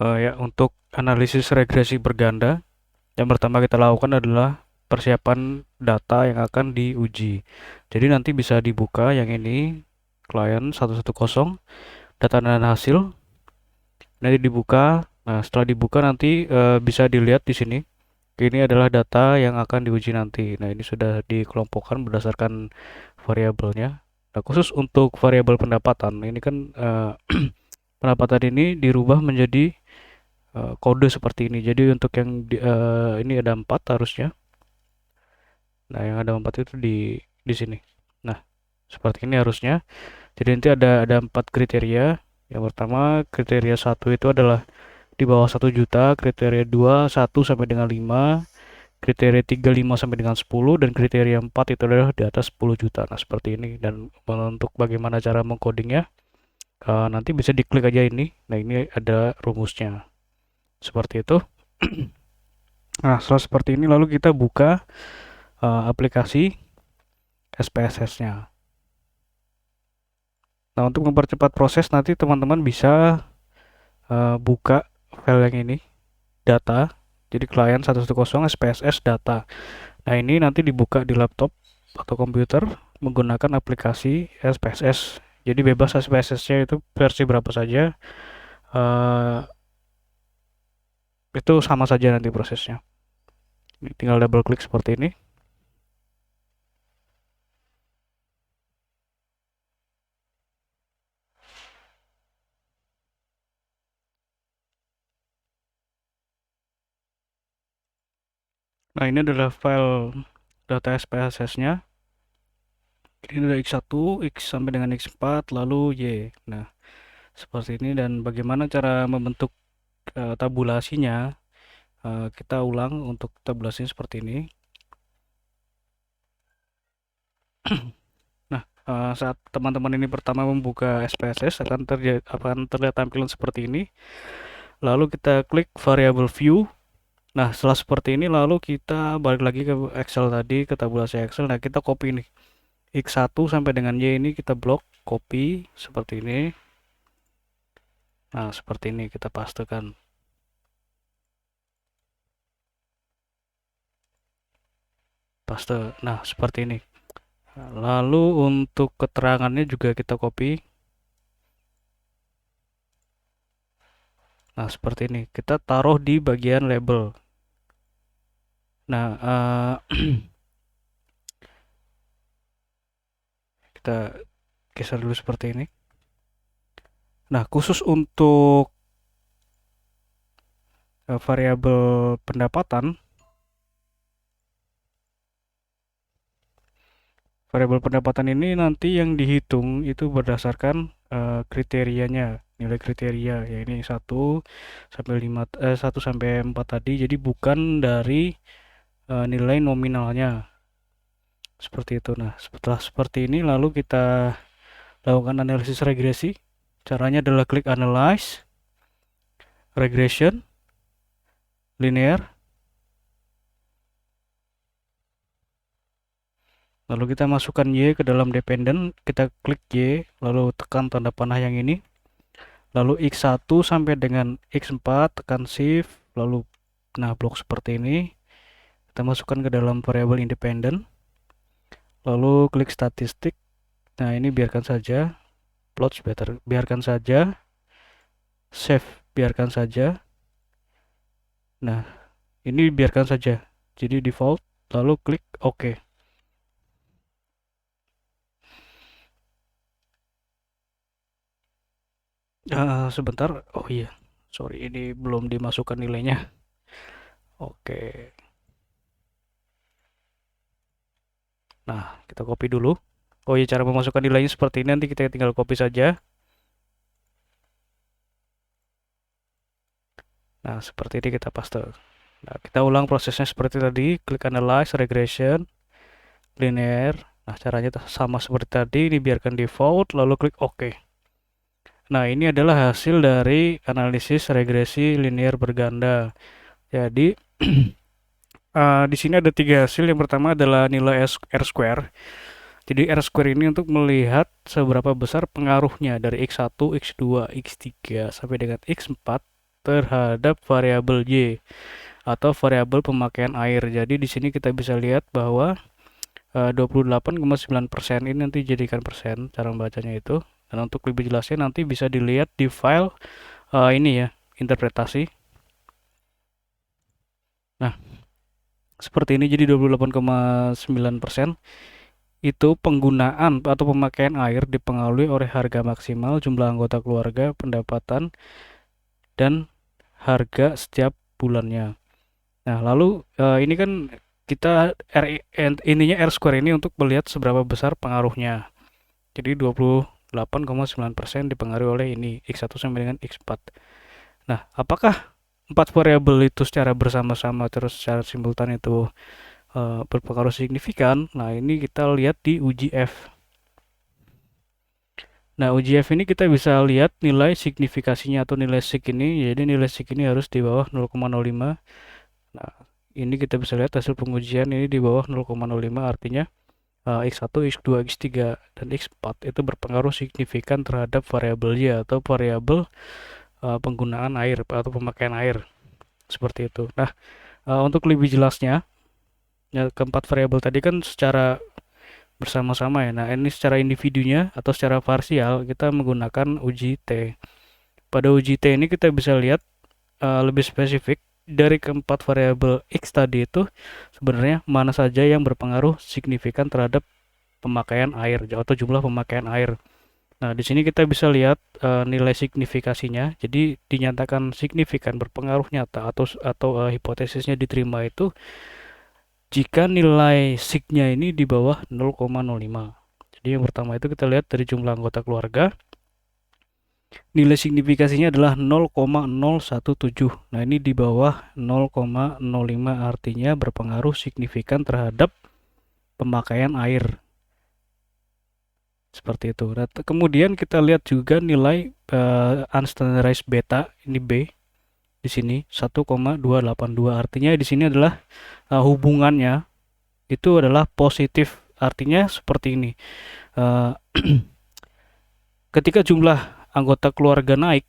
Ya, untuk analisis regresi berganda, yang pertama kita lakukan adalah persiapan data yang akan diuji. Jadi nanti bisa dibuka yang ini, klien 110, data dan hasil, nanti dibuka. Nah, setelah dibuka nanti bisa dilihat di sini. Ini adalah data yang akan diuji nanti. Nah, ini sudah dikelompokkan berdasarkan variabelnya. Nah, khusus untuk variabel pendapatan, ini kan pendapatan ini dirubah menjadi kode seperti ini. Jadi untuk yang ini ada 4 harusnya. Nah, yang ada 4 itu di sini. Nah, seperti ini harusnya. Jadi nanti ada 4 kriteria. Yang pertama, kriteria satu itu adalah di bawah 1 juta, kriteria 2 1 sampai dengan 5, kriteria 3 5 sampai dengan 10, dan kriteria 4 itu adalah di atas 10 juta. Nah, seperti ini. Dan untuk bagaimana cara mengcodingnya, nanti bisa diklik aja ini. Nah, ini ada rumusnya. Seperti itu. Nah, setelah seperti ini lalu kita buka aplikasi SPSS-nya. Nah, untuk mempercepat proses nanti teman-teman bisa buka file yang ini, data. Jadi klien 110 SPSS data. Nah, ini nanti dibuka di laptop atau komputer menggunakan aplikasi SPSS. Jadi bebas SPSS-nya itu versi berapa saja. Eh, itu sama saja nanti prosesnya. Tinggal double klik seperti ini. Nah, ini adalah file data SPSS-nya. Ini ada X1, X sampai dengan X4, lalu Y. Nah, seperti ini. Dan bagaimana cara membentuk tabulasinya, kita ulang untuk tabulasinya seperti ini. Nah, saat teman-teman ini pertama membuka SPSS akan terlihat tampilan seperti ini. Lalu kita klik variable view. Nah, setelah seperti ini lalu kita balik lagi ke Excel tadi, ke tabulasi Excel. Nah, kita copy nih. X1 sampai dengan Y ini kita blok, copy seperti ini. Nah, seperti ini kita pastekan. Paste. Nah, seperti ini. Lalu untuk keterangannya juga kita copy. Nah, seperti ini. Kita taruh di bagian label. Nah, kita geser dulu seperti ini. Nah, khusus untuk variabel pendapatan, variabel pendapatan ini nanti yang dihitung itu berdasarkan kriterianya, nilai kriteria, ya ini 1 sampai 4 tadi. Jadi bukan dari nilai nominalnya. Seperti itu. Nah, setelah seperti ini lalu kita lakukan analisis regresi. Caranya adalah klik analyze, regression, linear. Lalu kita masukkan Y ke dalam dependent, kita klik Y, lalu tekan tanda panah yang ini. Lalu X1 sampai dengan X4, tekan shift, lalu nah blok seperti ini. Kita masukkan ke dalam variabel independent. Lalu klik statistik. Nah, ini biarkan saja. Plots better, biarkan saja. Save, biarkan saja. Nah, ini biarkan saja. Jadi default, lalu klik OK. Sebentar. Oh iya, sorry, ini belum dimasukkan nilainya. Oke. Nah, kita copy dulu. Oh iya, cara memasukkan nilainya seperti ini. Nanti kita tinggal copy saja. Nah, seperti ini kita paste. Nah, kita ulang prosesnya seperti tadi. Klik analyze, regression, linear. Nah, caranya sama seperti tadi. Ini biarkan default, lalu klik OK. Nah, ini adalah hasil dari analisis regresi linear berganda. Jadi, di sini ada 3 hasil. Yang pertama adalah nilai R square. Jadi R square ini untuk melihat seberapa besar pengaruhnya dari X1, X2, X3 sampai dengan X4 terhadap variabel Y atau variabel pemakaian air. Jadi di sini kita bisa lihat bahwa 28,9% ini nanti jadikan persen cara membacanya itu. Dan untuk lebih jelasnya nanti bisa dilihat di file ini ya, interpretasi. Nah, seperti ini jadi 28,9% itu penggunaan atau pemakaian air dipengaruhi oleh harga maksimal, jumlah anggota keluarga, pendapatan, dan harga setiap bulannya. Nah, lalu ini kan kita ininya R square ini untuk melihat seberapa besar pengaruhnya. Jadi 28,9% dipengaruhi oleh ini X1 sama dengan X4. Nah, apakah empat variabel itu secara bersama-sama terus secara simultan itu berpengaruh signifikan? Nah, ini kita lihat di uji F. Nah, uji F ini kita bisa lihat nilai signifikasinya atau nilai sig ini. Jadi nilai sig ini harus di bawah 0,05. Nah, ini kita bisa lihat hasil pengujian ini di bawah 0,05, artinya X1, X2, X3, dan X4 itu berpengaruh signifikan terhadap variabel Y atau variabel penggunaan air atau pemakaian air. Seperti itu. Nah, untuk lebih jelasnya, ya, keempat variabel tadi kan secara bersama-sama ya. Nah, ini secara individunya atau secara parsial kita menggunakan uji T. Pada uji T ini kita bisa lihat lebih spesifik dari keempat variabel X tadi itu sebenarnya mana saja yang berpengaruh signifikan terhadap pemakaian air atau jumlah pemakaian air. Nah, di sini kita bisa lihat nilai signifikasinya. Jadi dinyatakan signifikan berpengaruh nyata atau hipotesisnya diterima itu jika nilai sig-nya ini di bawah 0,05. Jadi yang pertama itu kita lihat dari jumlah anggota keluarga. Nilai signifikasinya adalah 0,017. Nah, ini di bawah 0,05 artinya berpengaruh signifikan terhadap pemakaian air. Seperti itu. Nah, kemudian kita lihat juga nilai unstandardized beta, ini B di sini 1,282. Artinya di sini adalah hubungannya itu adalah positif. Artinya seperti ini. Ketika jumlah anggota keluarga naik,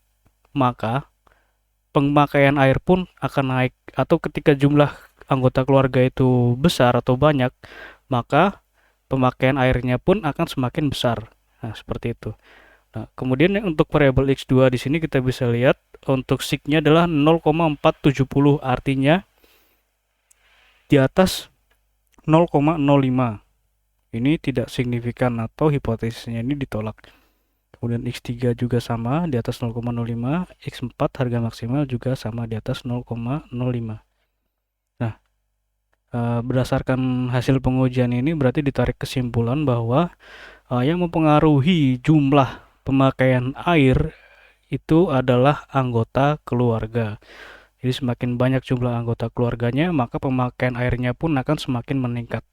maka pemakaian air pun akan naik. Atau ketika jumlah anggota keluarga itu besar atau banyak, maka pemakaian airnya pun akan semakin besar. Nah, seperti itu. Nah, kemudian untuk variabel X2 di sini kita bisa lihat untuk sig-nya adalah 0,470, artinya di atas 0,05. Ini tidak signifikan atau hipotesisnya ini ditolak. Kemudian X3 juga sama di atas 0,05, X4 harga maksimal juga sama di atas 0,05. Nah, berdasarkan hasil pengujian ini berarti ditarik kesimpulan bahwa yang mempengaruhi jumlah pemakaian air itu adalah anggota keluarga. Jadi semakin banyak jumlah anggota keluarganya, maka pemakaian airnya pun akan semakin meningkat.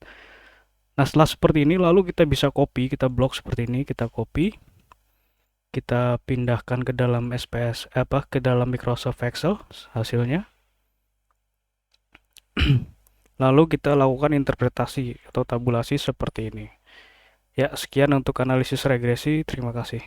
Nah, setelah seperti ini lalu kita bisa copy, kita blok seperti ini, kita copy, kita pindahkan ke dalam ke dalam Microsoft Excel hasilnya. Lalu kita lakukan interpretasi atau tabulasi seperti ini. Ya, sekian untuk analisis regresi. Terima kasih.